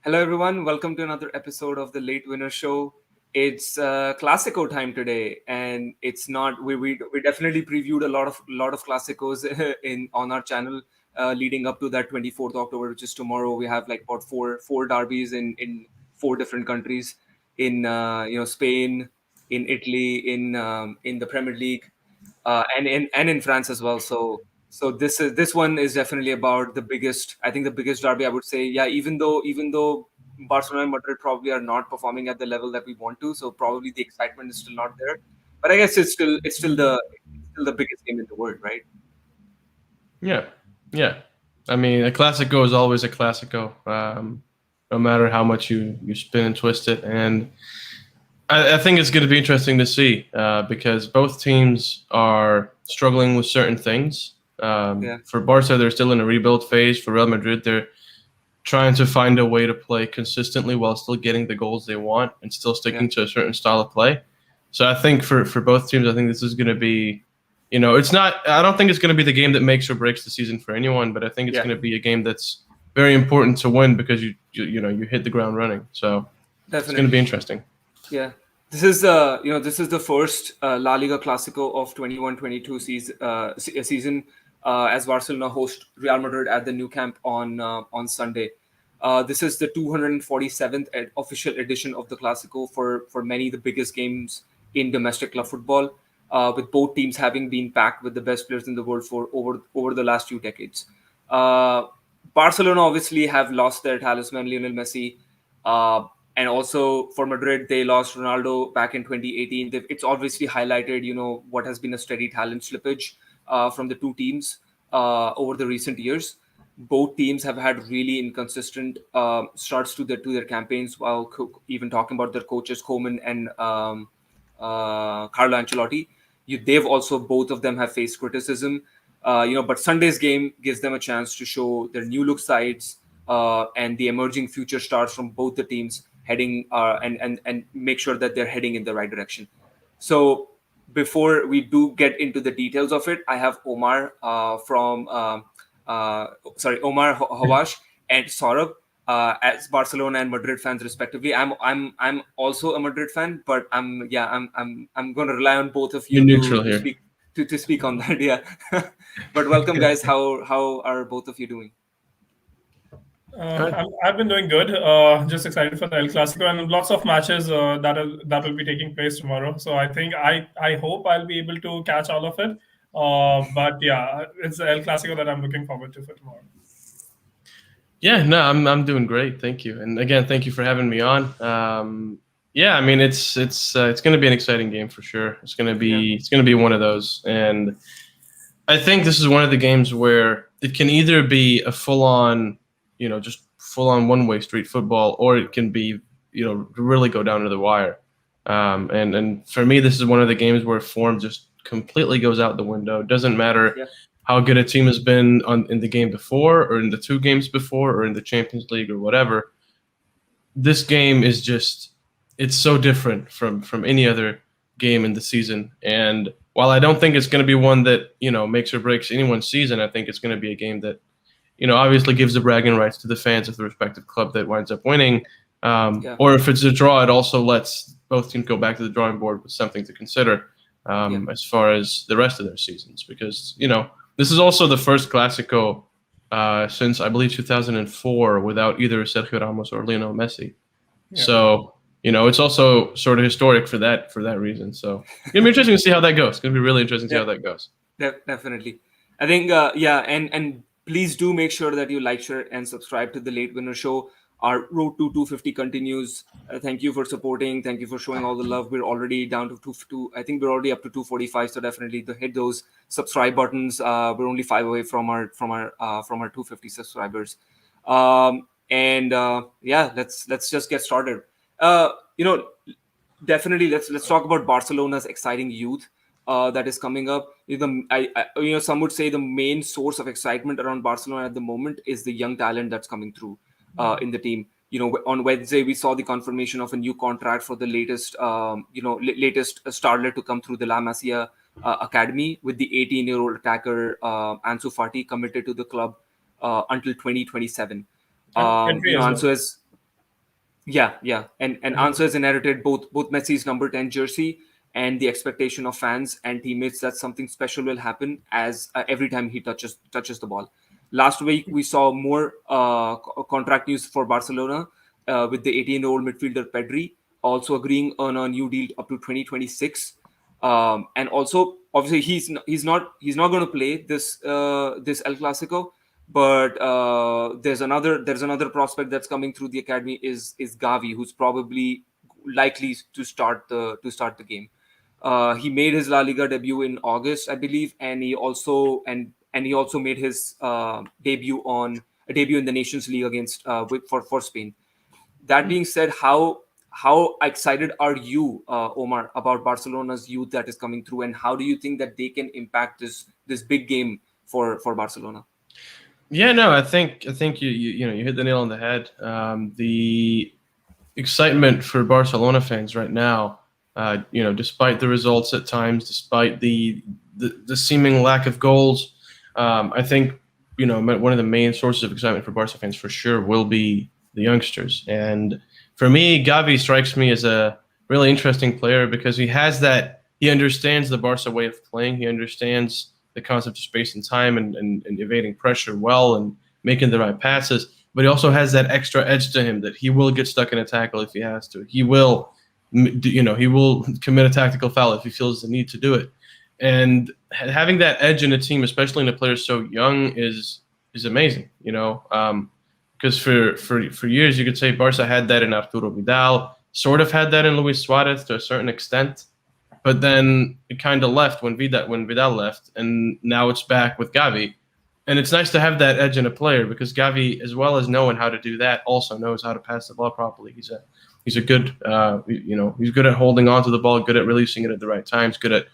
Hello, everyone. Welcome to another episode of the Late Winner Show. It's Classico time today, and it's not. We definitely previewed a lot of Classicos in on our channel leading up to that 24th October, which is tomorrow. We have like about four derbies in four different countries, in Spain, in Italy, in the Premier League, and in France as well. So this one is definitely about the biggest. I think the biggest derby. I would say, yeah. Even though Barcelona and Madrid probably are not performing at the level that we want to, so probably the excitement is still not there. But I guess it's still the biggest game in the world, right? Yeah, yeah. I mean, a Classico is always a Classico, no matter how much you spin and twist it. And I think it's going to be interesting to see because both teams are struggling with certain things. Yeah, For Barca, they're still in a rebuild phase. For Real Madrid, they're trying to find a way to play consistently while still getting the goals they want and still yeah, sticking to a certain style of play. So I think for both teams, I think this is going to be, it's not. I don't think it's going to be the game that makes or breaks the season for anyone, but I think it's yeah, going to be a game that's very important to win because you hit the ground running. So it's going to be definitely. interesting. Yeah, this is the first La Liga Clasico of 21-22 season as Barcelona host Real Madrid at the new camp on Sunday. This is the 247th official edition of the Clasico, for many the biggest games in domestic club football, with both teams having been packed with the best players in the world for over the last few decades. Uh, Barcelona obviously have lost their talisman Lionel Messi, uh, and also for Madrid they lost Ronaldo back in 2018. It's obviously highlighted, what has been a steady talent slippage from the two teams over the recent years. Both teams have had really inconsistent starts to their campaigns, while even talking about their coaches Koeman and Carlo Ancelotti. They've also, both of them have faced criticism. But Sunday's game gives them a chance to show their new look sides and the emerging future stars from both the teams heading and make sure that they're heading in the right direction. So before we do get into the details of it, I have Omar Omar Hawash and Saurabh as Barcelona and Madrid fans respectively. I'm also a Madrid fan, but I'm going to rely on both of You're you to neutral to here. speak to speak on that. Yeah, but welcome, guys. How are both of you doing? Good. I've been doing good. Just excited for the El Clasico and lots of matches that will be taking place tomorrow. So I think I hope I'll be able to catch all of it. But yeah, it's the El Clasico that I'm looking forward to for tomorrow. Yeah, no, I'm doing great. Thank you, and again, thank you for having me on. Yeah, I mean, it's going to be an exciting game for sure. Yeah, It's going to be one of those, and I think this is one of the games where it can either be a full on, just full on one way street football, or it can be, really go down to the wire. And for me, this is one of the games where form just completely goes out the window. It doesn't matter yeah, how good a team has been in the game before, or in the two games before, or in the Champions League or whatever. This game is just, it's so different from any other game in the season. And while I don't think it's going to be one that makes or breaks anyone's season, I think it's going to be a game that obviously gives the bragging rights to the fans of the respective club that winds up winning. yeah, Or if it's a draw, it also lets both teams go back to the drawing board with something to consider yeah. as far as the rest of their seasons. Because this is also the first Classico since I believe 2004 without either Sergio Ramos or Lionel Messi. Yeah. So it's also sort of historic for that reason. So it's gonna be interesting to see how that goes. It's gonna be really interesting to see Yeah. how that goes. Definitely. I think, and please do make sure that you like, share, and subscribe to the Late Winner Show. Our road to 250 continues. Thank you for supporting. Thank you for showing all the love. We're already down to I think we're already up to 245. So definitely hit those subscribe buttons. We're only 5 away from our 250 subscribers. And yeah, let's just get started. Uh, you know, Definitely, let's talk about Barcelona's exciting youth that is coming up. Some would say the main source of excitement around Barcelona at the moment is the young talent that's coming through in the team. On Wednesday we saw the confirmation of a new contract for the latest starlet to come through the La Masia academy, with the 18-year-old attacker Ansu Fati committed to the club until 2027. And Pedri as well. Ansu has. Yeah. And Ansu has inherited both Messi's number 10 jersey and the expectation of fans and teammates that something special will happen as every time he touches the ball. Last week we saw more contract news for Barcelona with the 18-year-old midfielder Pedri also agreeing on a new deal up to 2026. And also, obviously, he's not going to play this El Clasico, but there's another prospect that's coming through the academy is Gavi, who's probably likely to start the game. He made his La Liga debut in August, I believe, and he also made his debut in the Nations League against for Spain. That being said, how excited are you, Omar, about Barcelona's youth that is coming through, and how do you think that they can impact this big game for Barcelona? Yeah, no, I think you hit the nail on the head. The excitement for Barcelona fans right now, despite the results at times, despite the seeming lack of goals, I think one of the main sources of excitement for Barca fans for sure will be the youngsters. And for me, Gavi strikes me as a really interesting player because he understands the Barca way of playing. He understands the concept of space and time and evading pressure well and making the right passes. But he also has that extra edge to him that he will get stuck in a tackle if he has to. He will commit a tactical foul if he feels the need to do it. And having that edge in a team, especially in a player so young, is amazing. Because for years you could say Barca had that in Arturo Vidal, sort of had that in Luis Suarez to a certain extent, but then it kind of left when Vidal left, and now it's back with Gavi. And it's nice to have that edge in a player because Gavi, as well as knowing how to do that, also knows how to pass the ball properly. He's a good, he's good at holding on to the ball, good at releasing it at the right times, good at,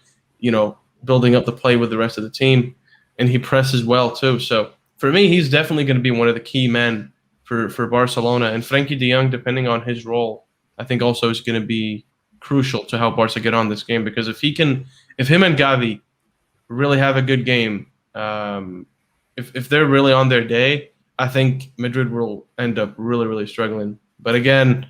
building up the play with the rest of the team, and he presses well too. So for me, he's definitely going to be one of the key men for Barcelona. And Frenkie de Jong, depending on his role, I think also is going to be crucial to help Barca get on this game because if him and Gavi really have a good game, if they're really on their day, I think Madrid will end up really, really struggling. But again,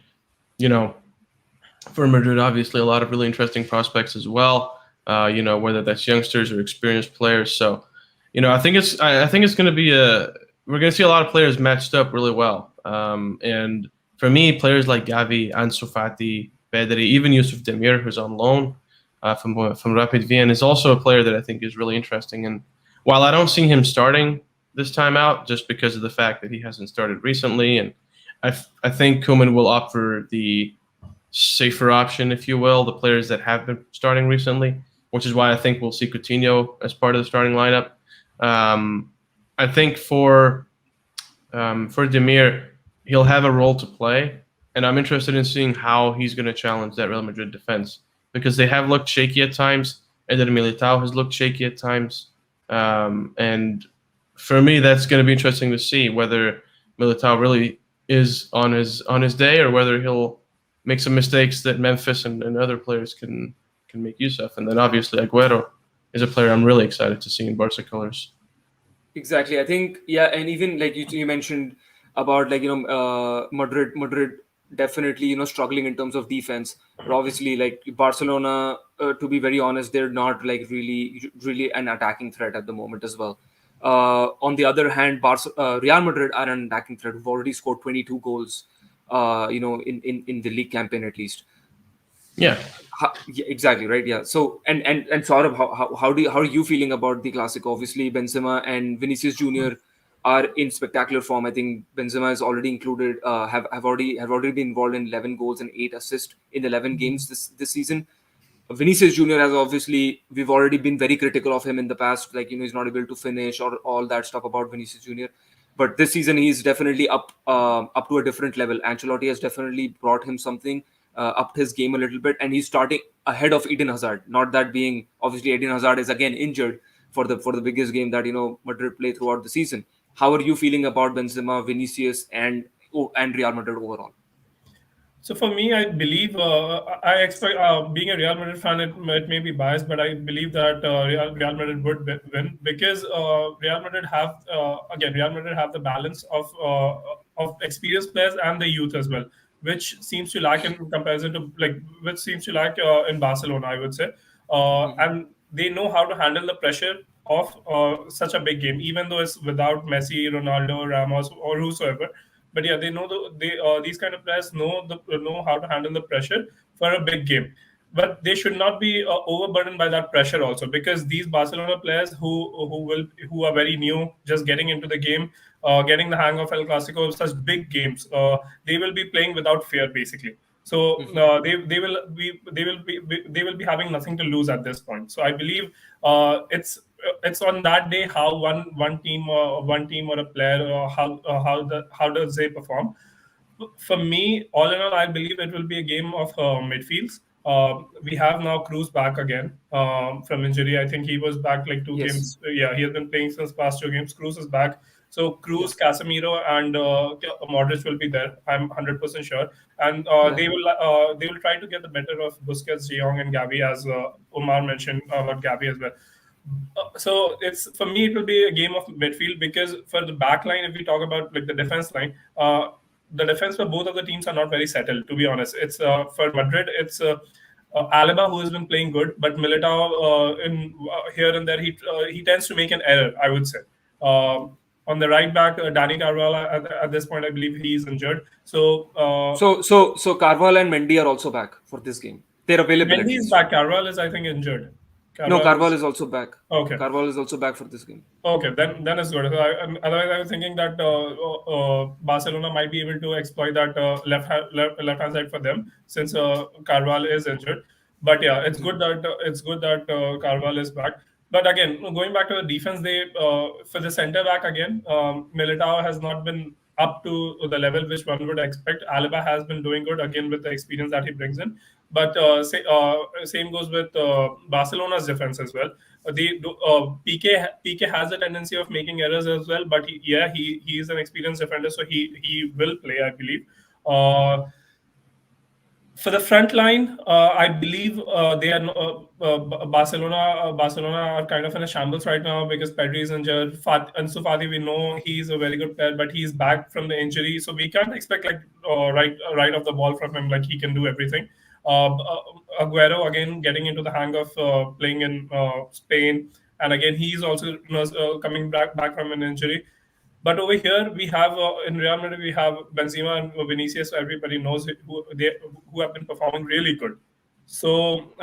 for Madrid, obviously a lot of really interesting prospects as well. Whether that's youngsters or experienced players. So, I think it's going to be we're going to see a lot of players matched up really well. And for me, players like Gavi, Ansu Fati, Pedri, even Youssouf Demir, who's on loan from Rapid Vienna, is also a player that I think is really interesting. And while I don't see him starting this time out, just because of the fact that he hasn't started recently, and I think Koeman will opt for the safer option, if you will, the players that have been starting recently, which is why I think we'll see Coutinho as part of the starting lineup. I think for Demir, he'll have a role to play, and I'm interested in seeing how he's going to challenge that Real Madrid defense because they have looked shaky at times. Eder Militao has looked shaky at times, and for me, that's going to be interesting to see whether Militao really is on his day or whether he'll make some mistakes that Memphis and other players can make use of. And then obviously Agüero is a player I'm really excited to see in Barca colors. Exactly. I think, and even like you mentioned about Madrid definitely struggling in terms of defense, but obviously like Barcelona, to be very honest, they're not like really an attacking threat at the moment as well. On the other hand, Real Madrid are an attacking threat who've already scored 22 goals in the league campaign at least. Yeah, exactly right. Yeah. So and Saurabh, how are you feeling about the Classico? Obviously, Benzema and Vinicius Jr. are in spectacular form. I think Benzema is already included. Have already been involved in 11 goals and 8 assists in 11 games this season. Vinicius Jr. has obviously, we've already been very critical of him in the past. Like he's not able to finish or all that stuff about Vinicius Jr. But this season he's definitely up to a different level. Ancelotti has definitely brought him something. Upped his game a little bit, and he's starting ahead of Eden Hazard. Not that being obviously Eden Hazard is again injured for the biggest game that Madrid play throughout the season. How are you feeling about Benzema, Vinicius, and Real Madrid overall? So for me, I believe I expect being a Real Madrid fan, it may be biased, but I believe that Real Madrid would win because Real Madrid have the balance of experienced players and the youth as well. which seems to lack in comparison to which seems to lack in Barcelona, I would say. And they know how to handle the pressure of such a big game, even though it's without Messi, Ronaldo, Ramos, or whosoever. But yeah, they know these kind of players know how to handle the pressure for a big game. But they should not be overburdened by that pressure also, because these Barcelona players who are very new, just getting into the game, getting the hang of El Clasico, such big games, they will be playing without fear basically. So they will be having nothing to lose at this point. So I believe it's on that day how one team or a player, how does they perform. For me, all in all, I believe it will be a game of midfields. We have now Cruz back again from injury. I think he was back like two Yes. games. Yeah, he has been playing since past 2 games. Cruz is back. So Cruz, Yeah. Casemiro, and Modric will be there. I'm 100% sure, and Yeah. they will try to get the better of Busquets, De Jong, and Gavi, as Omar mentioned about Gavi as well. So it's, for me, it will be a game of midfield, because for the back line, if we talk about like the defense line, the defense for both of the teams are not very settled, to be honest. It's for Madrid, it's Alaba, who has been playing good, but Militao, in here and there, he tends to make an error, I would say. On the right back, Dani Carvajal, at this point, I believe he's injured. So So Carvalho and Mendy are also back for this game. They're available at Mendy is least. back. Carvajal is, I think, injured. No, Carvalho is also back. Okay. Carvalho is also back for this game. Okay, then it's good. So otherwise, I was thinking that Barcelona might be able to exploit that left hand side for them, since Carvalho is injured. But yeah, it's good that Carvalho is back. But again, going back to the defense, they for the center back again, Militao has not been up to the level which one would expect. Alaba has been doing good again with the experience that he brings in. But same goes with Barcelona's defense as well. PK has a tendency of making errors as well, but he is an experienced defender, so he will play, I believe. For the front line, I believe they are Barcelona are kind of in a shambles right now, because Pedri is injured. Ansu Fati, we know he's a very good player, but he's back from the injury, so we can't expect like right off the ball from him, like he can do everything. Aguero, again, getting into the hang of playing in Spain, and again he's also coming back from an injury. But over here, we have in Real Madrid, we have Benzema and Vinicius. Everybody knows who have been performing really good. So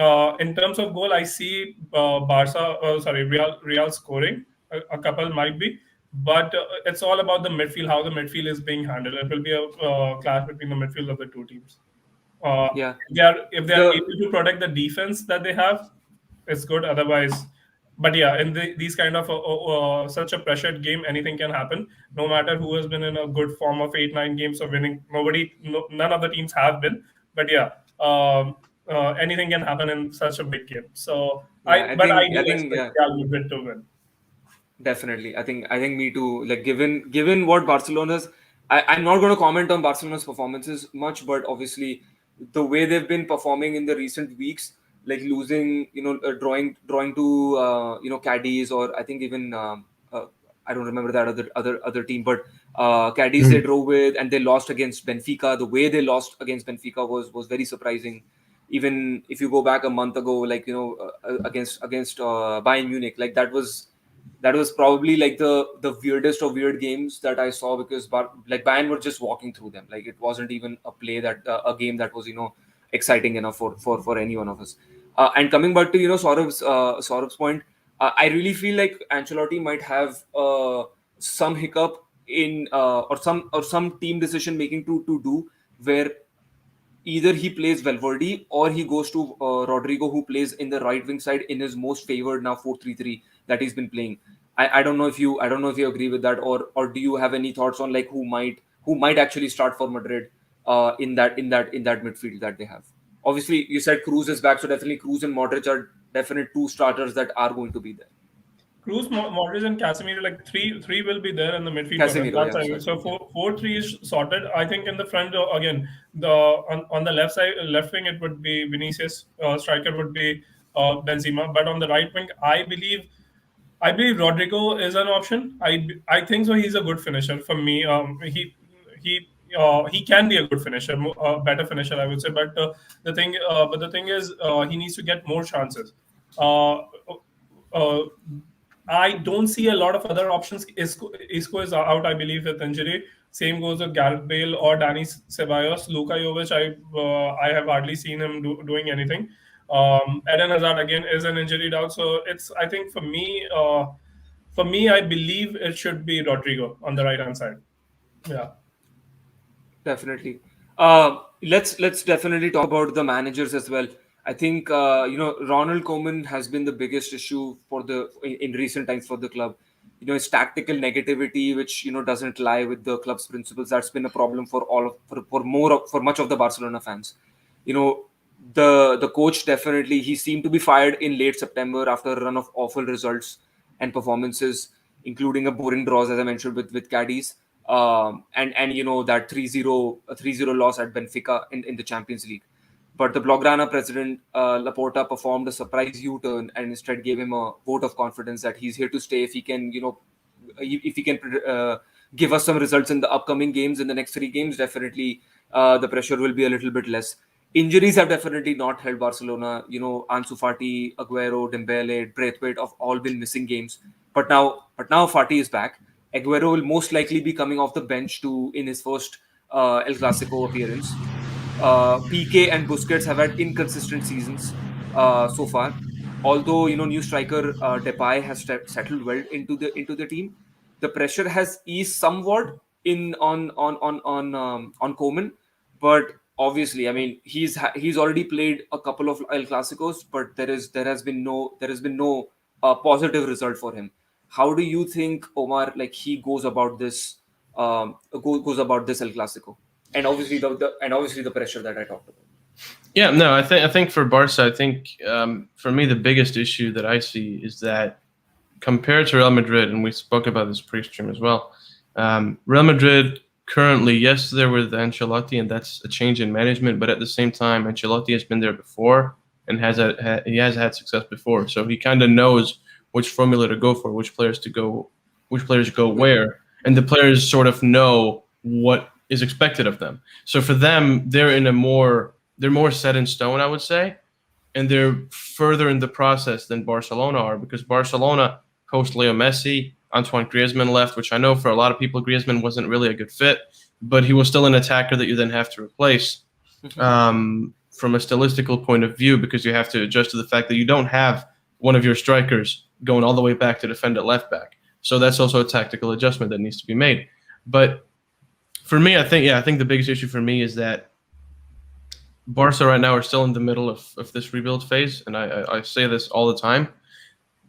in terms of goal, I see Real scoring. A couple might be, but it's all about the midfield, how the midfield is being handled. It will be a clash between the midfield of the two teams. Yeah. If they are able to protect the defense that they have, it's good. Otherwise, but yeah, in these kind of such a pressured game, anything can happen. No matter who has been in a good form of 8-9 games of winning, none of the teams have been. But yeah, anything can happen in such a big game. So I do expect Real Madrid to win. Definitely, I think me too. Like given what Barcelona's, I'm not going to comment on Barcelona's performances much, but obviously the way they've been performing in the recent weeks, like losing, drawing to Cadiz, or I think even I don't remember that other team, but Cadiz they drove with, and they lost against Benfica. The way they lost against Benfica was very surprising. Even if you go back a month ago, like against Bayern Munich, like that was probably like the weirdest of weird games that I saw, because Bayern were just walking through them. Like it wasn't even a game that was exciting enough for any one of us. And coming back to Saurabh's point, I really feel like Ancelotti might have some hiccup in or some team decision making to do, where either he plays Valverde or he goes to Rodrigo, who plays in the right wing side in his most favored now 4-3-3 that he's been playing. I don't know if you agree with that, or do you have any thoughts on like who might actually start for Madrid in that midfield that they have? Obviously, you said Cruz is back, so definitely Cruz and Modric are definite two starters that are going to be there. Cruz, Modric, and Casemiro, like three will be there in the midfield. Casemiro, so 4-3 is sorted. I think in the front again, on the left side, left wing, it would be Vinicius. Striker would be Benzema. But on the right wing, I believe Rodrigo is an option. I think so. He's a good finisher for me. he can be a good finisher, better finisher, I would say. But the thing is, he needs to get more chances. Uh, uh, I don't see a lot of other options. Isco is out, I believe, with injury. Same goes with Gareth Bale or Dani Ceballos. Luka Jovic, I have hardly seen him doing anything. Eden Hazard again is an injury out, so it's, I think for me, I believe it should be Rodrigo on the right hand side. Yeah. Definitely. Let's definitely talk about the managers as well. I think Ronald Koeman has been the biggest issue for in recent times for the club. His tactical negativity, which doesn't lie with the club's principles, that's been a problem for for much of the Barcelona fans. The coach, definitely, he seemed to be fired in late September after a run of awful results and performances, including a boring draws, as I mentioned, with Cadiz. And that 3-0 loss at Benfica in the Champions League. But the Blaugrana president, Laporta, performed a surprise U-turn and instead gave him a vote of confidence that he's here to stay if he can, if he can give us some results in the upcoming games, in the next 3 games. Definitely, the pressure will be a little bit less. Injuries have definitely not helped Barcelona. Ansu Fati, Aguero, Dembele, Braithwaite have all been missing games. But now Fati is back. Aguero will most likely be coming off the bench in his first El Clasico appearance. PK and Busquets have had inconsistent seasons so far. Although new striker Depay has settled well into the team, the pressure has eased somewhat on Koeman. But obviously, I mean, he's already played a couple of El Clasicos, but there has been no positive result for him. How do you think Omar, like, he goes about this goes about this El Clasico, and obviously the pressure that I talked about? Yeah, no, I think for Barca, I think for me the biggest issue that I see is that compared to Real Madrid, and we spoke about this pre-stream as well, Real Madrid currently, yes, they're with Ancelotti, and that's a change in management, but at the same time, Ancelotti has been there before and he has had success before, so he kind of knows which formula to go for, which players go where, and the players sort of know what is expected of them. So for them, they're more set in stone, I would say, and they're further in the process than Barcelona are, because Barcelona host Leo Messi, Antoine Griezmann left, which I know for a lot of people Griezmann wasn't really a good fit, but he was still an attacker that you then have to replace from a stylistical point of view, because you have to adjust to the fact that you don't have one of your strikers going all the way back to defend at left back. So that's also a tactical adjustment that needs to be made. But for me, I think the biggest issue for me is that Barca right now are still in the middle of this rebuild phase, and I say this all the time.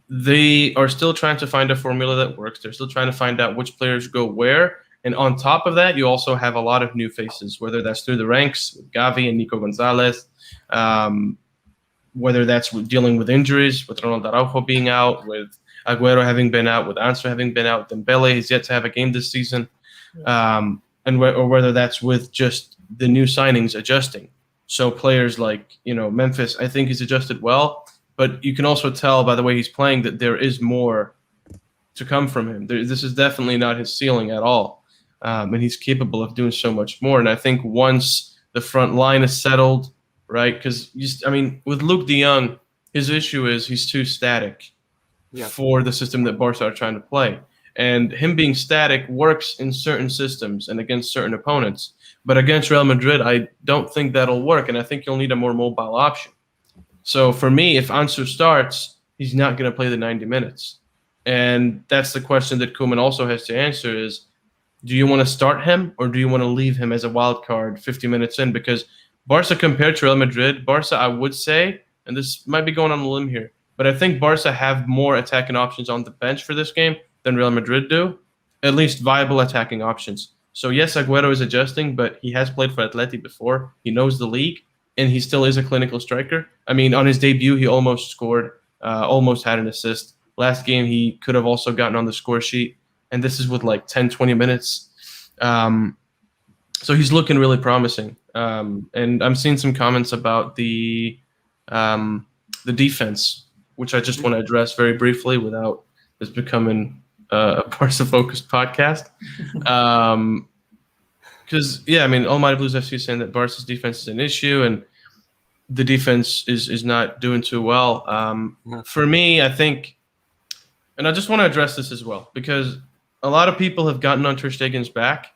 They are still trying to find a formula that works. They're still trying to find out which players go where. And on top of that, you also have a lot of new faces, whether that's through the ranks with Gavi and Nico Gonzalez, whether that's dealing with injuries, with Ronald Araujo being out, with Aguero having been out, with Ansu having been out, Dembele has yet to have a game this season, or whether that's with just the new signings adjusting. So players like Memphis, I think he's adjusted well, but you can also tell by the way he's playing that there is more to come from him. This is definitely not his ceiling at all, and he's capable of doing so much more. And I think once the front line is settled, right? Because with Luuk de Jong, his issue is he's too static for the system that Barca are trying to play. And him being static works in certain systems and against certain opponents. But against Real Madrid, I don't think that'll work. And I think you'll need a more mobile option. So for me, if Ansu starts, he's not going to play the 90 minutes. And that's the question that Koeman also has to answer is, do you want to start him or do you want to leave him as a wild card 50 minutes in? Because Barca compared to Real Madrid, Barca, I would say, and this might be going on a limb here, but I think Barca have more attacking options on the bench for this game than Real Madrid do, at least viable attacking options. So yes, Aguero is adjusting, but he has played for Atleti before. He knows the league, and he still is a clinical striker. I mean, on his debut, he almost scored, almost had an assist. Last game, he could have also gotten on the score sheet, and this is with like 10, 20 minutes. So he's looking really promising. And I'm seeing some comments about the defense, which I just want to address very briefly without this becoming a Barca-focused podcast. because I mean, 𝗕𝗲𝗪 FC is saying that Barca's defense is an issue and the defense is not doing too well. For me, I think, and I just want to address this as well, because a lot of people have gotten on Ter Stegen's back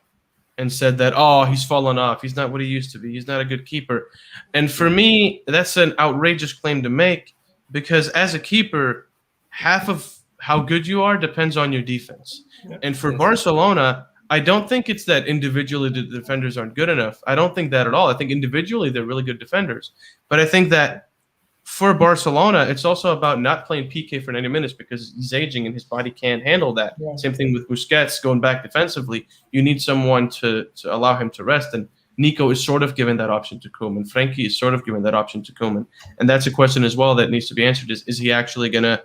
and said that, oh, he's fallen off. He's not what he used to be. He's not a good keeper. And for me, that's an outrageous claim to make, because as a keeper, half of how good you are depends on your defense. And for Barcelona, I don't think it's that individually the defenders aren't good enough. I don't think that at all. I think individually they're really good defenders. But I think that for Barcelona, it's also about not playing Piqué for 90 minutes because he's aging and his body can't handle that. Yeah. Same thing with Busquets going back defensively. You need someone to allow him to rest. And Nico is sort of given that option to Koeman. Frenkie is sort of given that option to Koeman. And that's a question as well that needs to be answered is he actually going to,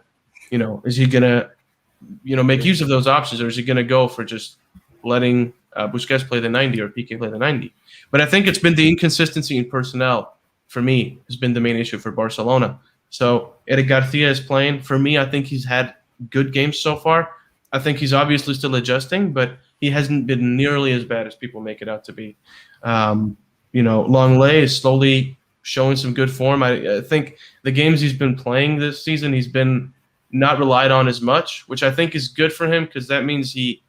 make use of those options, or is he going to go for just letting Busquets play the 90 or Piqué play the 90? But I think it's been the inconsistency in personnel for me has been the main issue for Barcelona. So Eric Garcia is playing. For me, I think he's had good games so far. I think he's obviously still adjusting, but he hasn't been nearly as bad as people make it out to be. 𝗕𝗏𝗪 is slowly showing some good form. I think the games he's been playing this season, he's been not relied on as much, which I think is good for him because that means he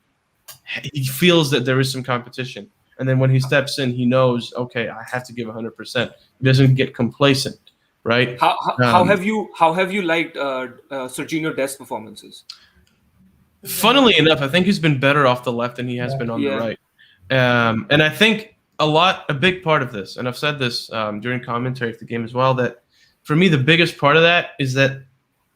feels that there is some competition. And then when he steps in, he knows, okay, I have to give 100%. He doesn't get complacent, right? How have you liked Serginho Dest's performances? Funnily enough, I think he's been better off the left than he has been on the right. And I think a big part of this, and I've said this during commentary of the game as well, that for me the biggest part of that is that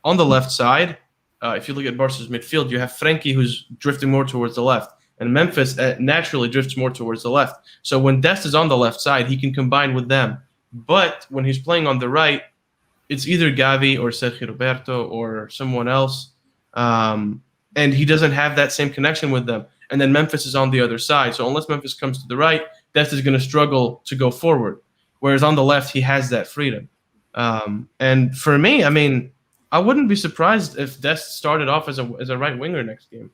on the left side, if you look at Barca's midfield, you have Frenkie who's drifting more towards the left. And Memphis naturally drifts more towards the left. So when Dest is on the left side, he can combine with them. But when he's playing on the right, it's either Gavi or Sergio Roberto or someone else. And he doesn't have that same connection with them. And then Memphis is on the other side. So unless Memphis comes to the right, Dest is going to struggle to go forward. Whereas on the left, he has that freedom. And for me, I mean, I wouldn't be surprised if Dest started off as a right winger next game.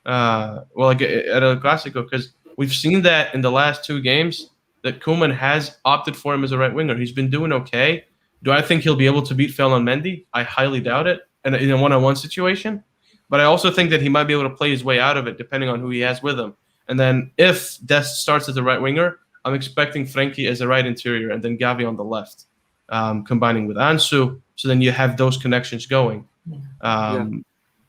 Like at El Clasico, because we've seen that in the last 2 games that Koeman has opted for him as a right winger. He's been doing okay. Do I think he'll be able to beat 𝗲𝗏𝗪? I highly doubt it in a one-on-one situation. But I also think that he might be able to play his way out of it depending on who he has with him. And then if Dest starts as a right winger, I'm expecting Frenkie as a right interior and then Gavi on the left, combining with Ansu. So then you have those connections going.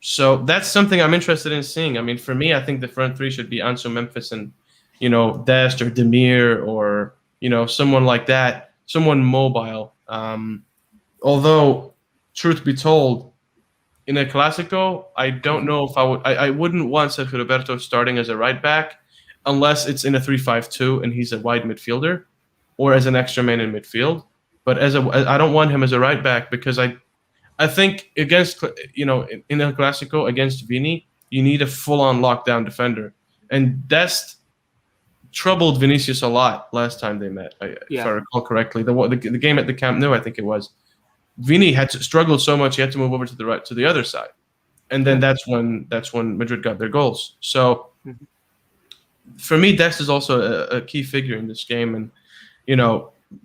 So that's something I'm interested in seeing. I mean, for me, I think the front three should be Ansu, Memphis, and, Dest or Demir or, someone like that, someone mobile. Although, truth be told, in a Classico, I don't know if I wouldn't want Sergio Roberto starting as a right back unless it's in a 3-5-2 and he's a wide midfielder or as an extra man in midfield. But I don't want him as a right back because I think against, in El Clasico against Vini, you need a full-on lockdown defender. And Dest troubled Vinicius a lot last time they met, if I recall correctly. The game at the Camp Nou, I think it was. Vini had struggled so much, he had to move over to the right, to the other side. And then that's when Madrid got their goals. So for me, Dest is also a key figure in this game. And,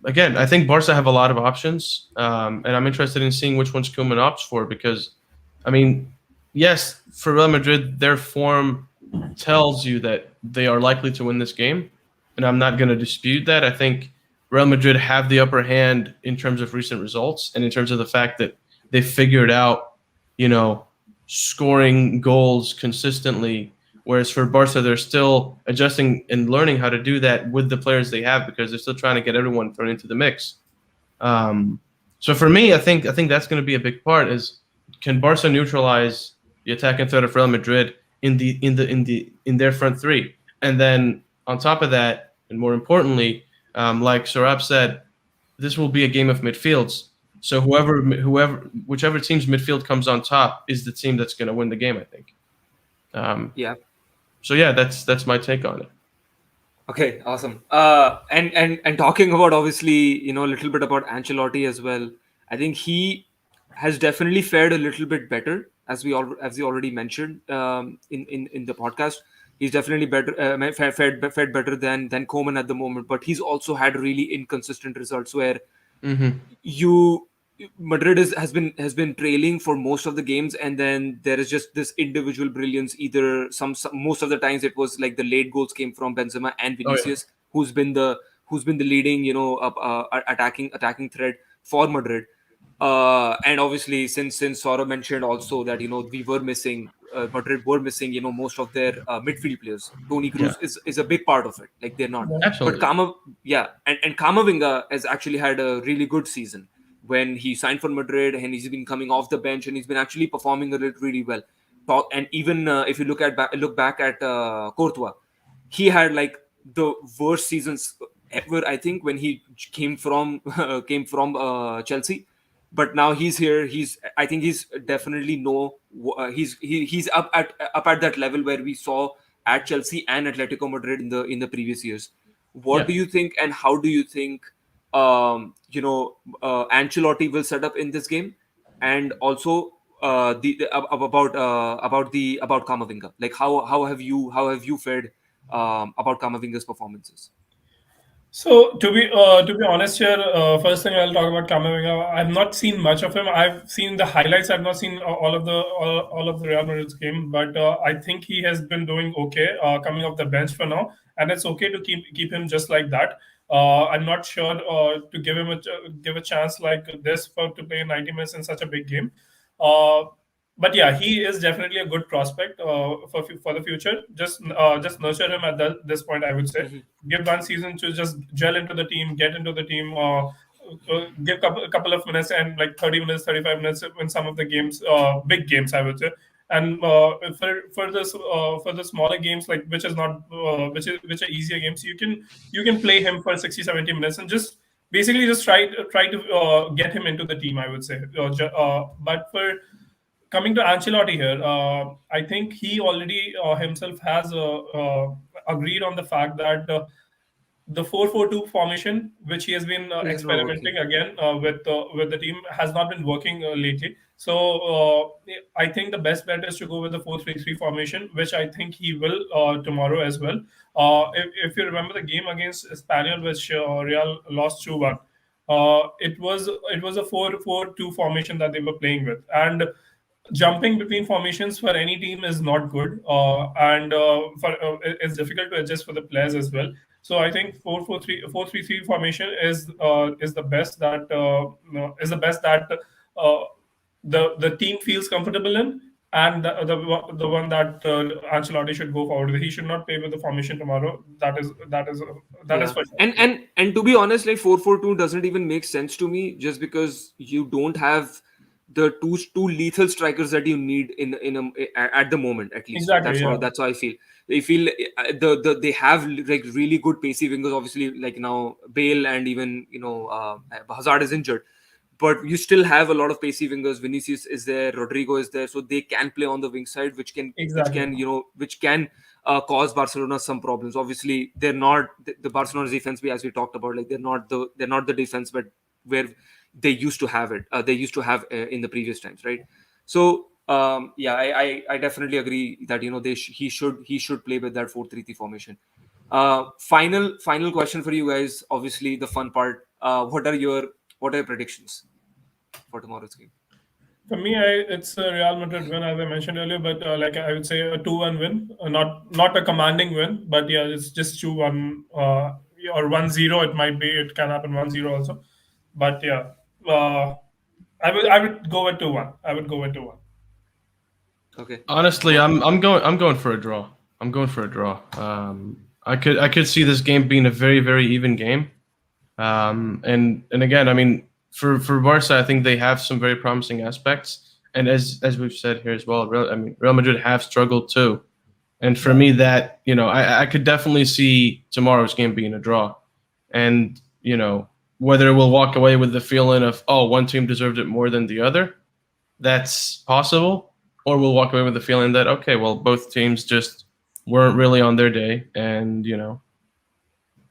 again, I think Barca have a lot of options, and I'm interested in seeing which ones Koeman opts for because, I mean, yes, for Real Madrid, their form tells you that they are likely to win this game, and I'm not going to dispute that. I think Real Madrid have the upper hand in terms of recent results and in terms of the fact that they figured out, scoring goals consistently. Whereas for Barca, they're still adjusting and learning how to do that with the players they have because they're still trying to get everyone thrown into the mix. So for me, I think that's going to be a big part. Is can Barca neutralize the attacking threat of Real Madrid in their front three, and then on top of that, and more importantly, like Sarab said, this will be a game of midfields. So whichever team's midfield comes on top is the team that's going to win the game, I think. So yeah, that's my take on it. Okay, awesome. And talking about obviously, a little bit about Ancelotti as well. I think he has definitely fared a little bit better as we already mentioned in the podcast. He's definitely better, fed better than Koeman at the moment. But he's also had really inconsistent results where you Madrid has been trailing for most of the games, and then there is just this individual brilliance. Either some most of the times it was like the late goals came from Benzema and Oh yeah. Vinicius, who's been the leading attacking thread for Madrid. And obviously, since 𝗲𝗏 mentioned also that we were missing, Madrid were missing most of their midfield players. Toni Yeah. Kroos is a big part of it. Like they're not, but Absolutely. and 𝗕𝗲𝗓𝗏 has actually had a really good season when he signed for Madrid, and he's been coming off the bench and he's been actually performing really well. And even if you look back at Courtois, he had like the worst seasons ever, I think, when he came from Chelsea. But now he's here. I think he's definitely he's up at that level where we saw at Chelsea and Atletico Madrid in the previous years. What Yeah. do you think, and how do you think Ancelotti will set up in this game? And also about 𝗕𝗲𝗓𝗏. Like how have you fared about 𝗕𝗲𝗓𝗏's performances? So to be honest here, first thing I'll talk about Camavinga. I've not seen much of him. I've seen the highlights. I've not seen all of the Real Madrid's game, but I think he has been doing okay coming off the bench for now, and it's okay to keep him just like that. I'm not sure to give a chance like this to play 90 minutes in such a big game. Uh, but yeah, he is definitely a good prospect for the future. Just nurture him at this point, I would say. Give one season to just gel into the team, get into the team, give a couple of minutes and like 30 minutes, 35 minutes in some of the games, big games, I would say. And for the smaller games, like which is not which are easier games, you can play him for 60, 70 minutes and just basically just try to get him into the team, I would say. But for coming to Ancelotti here, I think he already himself has agreed on the fact that the 4-4-2 formation, which he has been Is not working. experimenting again with the team, has not been working lately. So I think the best bet is to go with the 4-3-3 formation, which I think he will tomorrow as well. If you remember the game against Espanyol, which Real lost 2-1, it was a 4-4-2 formation that they were playing with, and jumping between formations for any team is not good, and it's difficult to adjust for the players as well. So I think 4-3-3 formation is the best that uh, the team feels comfortable in, and the one that Ancelotti should go forward with. He should not play with the formation tomorrow. That is Yeah, for sure. and to be honest, like 4-4-2 doesn't even make sense to me, just because you don't have the two lethal strikers that you need at the moment, at least. Exactly. Yeah. That's how I feel. They feel they have like really good pacey wingers. Obviously, like now Bale and even Hazard is injured, but you still have a lot of pacey wingers. Vinicius is there, Rodrigo is there, so they can play on the wing side, Exactly. which can cause Barcelona some problems. Obviously, they're not the Barcelona's defense, as we talked about. Like they're not the defense, but where they used to have it. They used to have in the previous times, right? So yeah, I definitely agree that he should play with that 4-3-3 formation. Final question for you guys. Obviously, the fun part. What are your predictions for tomorrow's game? For me, it's a Real Madrid win, as I mentioned earlier, but like I would say a 2-1 win, not a commanding win, but yeah, it's just 2-1 or 1-0. It might be, it can happen 1-0 also, but yeah, I would go with 2-1. I would go with 2-1. Okay. Honestly, I'm going for a draw. I'm going for a draw. I could see this game being a very, very even game. And again, I mean, for Barca, I think they have some very promising aspects. And as we've said here as well, Real Madrid have struggled too. And for me, that I could definitely see tomorrow's game being a draw. And whether we'll walk away with the feeling of, oh, one team deserved it more than the other, that's possible. Or we'll walk away with the feeling that, okay, well, both teams just weren't really on their day, and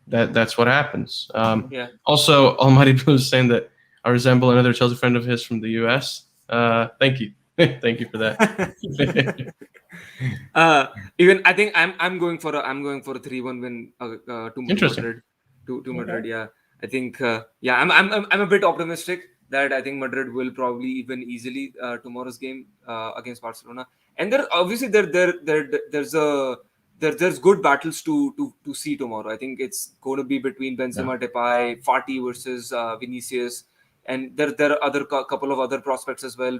that's what happens. Yeah. Also, 𝗕𝗲𝗓𝗏𝗏 is saying that I resemble another Chelsea friend of his from the US. Thank you. Thank you for that. Even I think I'm going for a 3-1 win to Interesting. Madrid. To Madrid, yeah. I think I'm a bit optimistic that I think Madrid will probably even easily tomorrow's game against Barcelona. And there's good battles to see tomorrow. I think it's going to be between Benzema, Depay, Fati versus Vinicius, and there are couple of other prospects as well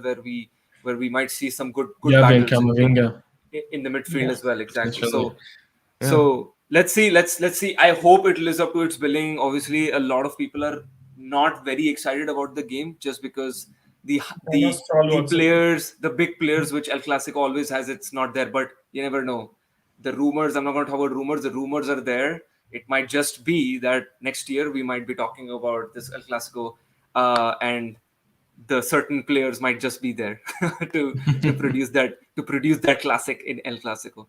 where we might see some good 𝗕𝗃𝗃𝗃 battles in the midfield as well. Exactly. So let's see. I hope it lives up to its billing. Obviously, a lot of people are not very excited about the game just because the big players, which El Clasico always has, it's not there. But you never know. The rumors. I'm not going to talk about rumors. The rumors are there. It might just be that next year we might be talking about this El Clasico, and the certain players might just be there to produce that classic in El Clasico.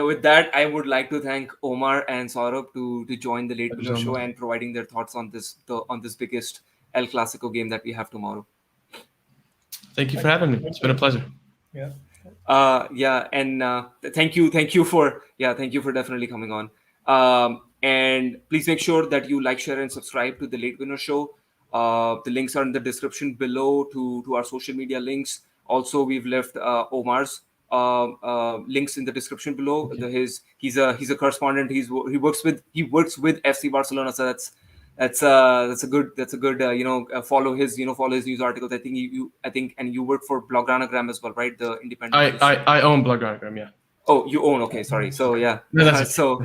With that, I would like to thank Omar and Saurabh to join the Late Winner Show and providing their thoughts on this biggest El Clasico game that we have tomorrow. Thank you for having me. It's been a pleasure. Yeah. And thank you for definitely coming on. And please make sure that you like, share, and subscribe to the Late Winner Show. The links are in the description below to our social media links. Also, we've left Omar's links in the description below. He's a correspondent. He works with FC Barcelona. So that's a good follow his news articles. I think and you work for 𝗕𝗲𝗪𝗏 as well, right? The independent. I own 𝗕𝗲𝗪, yeah. Oh, you own. Okay, sorry. So yeah. No, so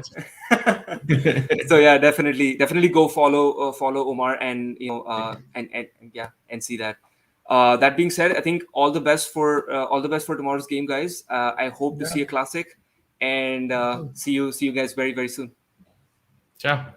yeah, definitely go follow Omar and and see that. That being said, I think all the best for tomorrow's game, guys. I hope to see a classic, and see you guys very, very soon. Ciao.